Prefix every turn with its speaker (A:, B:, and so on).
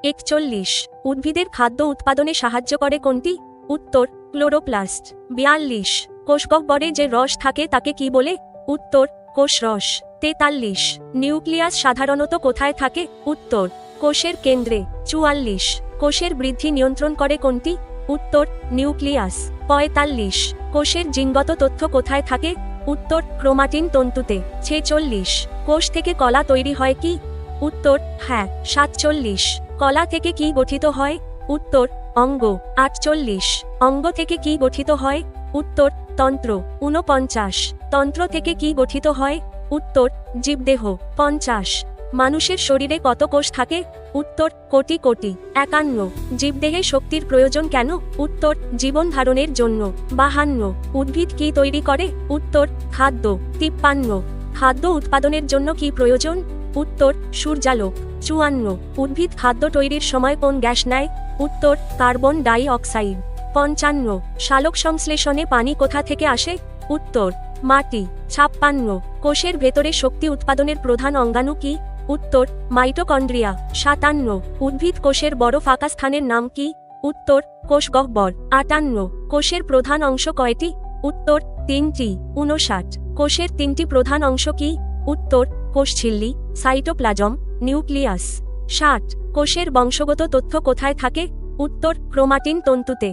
A: 41 উদ্ভিদের খাদ্য উৎপাদনে সাহায্য করে কোনটি? উত্তর ক্লোরোপ্লাস্ট। 42 কোষগহ্বরে যে রস থাকে তাকে কি বলে? উত্তর কোষরস। 43 নিউক্লিয়াস সাধারণত কোথায় থাকে? উত্তর কোষের কেন্দ্রে। 44 কোষের বৃদ্ধি নিয়ন্ত্রণ করে কোনটি? উত্তর নিউক্লিয়াস। 45 কোষের জিনগত তথ্য কোথায় থাকে? উত্তর ক্রোমাটিন তন্তুতে। 46 কোষ থেকে কলা তৈরি হয় কি? উত্তর হ্যাঁ। 47 কলা থেকে কি গঠিত হয়? উত্তর অঙ্গ। 48 অঙ্গ থেকে কি গঠিত হয়? উত্তর তন্ত্র। 49 তন্ত্র থেকে কি গঠিত হয়? উত্তর জীবদেহ। 50 মানুষের শরীরে কত কোষ থাকে? উত্তর কোটি কোটি। 51 জীবদেহে শক্তির প্রয়োজন কেন? উত্তর জীবন ধারণের জন্য। 52 উদ্ভিদ কি তৈরি করে? উত্তর খাদ্য। 53 খাদ্য উৎপাদনের জন্য কি প্রয়োজন? উত্তর সূর্যালোক। 54 উদ্ভিদ খাদ্য তৈরির সময় কোন গ্যাস নেয়? উত্তর কার্বন ডাই অক্সাইড। 55 সালোক সংশ্লেষণে পানি কোথা থেকে আসে? উত্তর মাটি। 56 কোষের ভেতরে শক্তি উৎপাদনের প্রধান অঙ্গাণু কি? উত্তর মাইটোকন্ড্রিয়া। 57 উদ্ভিদ কোষের বড় ফাঁকা স্থানের নাম কি? উত্তর কোষগহ্বর। 58 কোষের প্রধান অংশ কয়টি? উত্তর 3টি। 59 কোষের 3টি প্রধান অংশ কি? উত্তর কোষঝিল্লি, সাইটোপ্লাজম, নিউক্লিয়াস। 60 কোষের বংশগত তথ্য কোথায় থাকে? উত্তর ক্রোমাটিন তন্তুতে।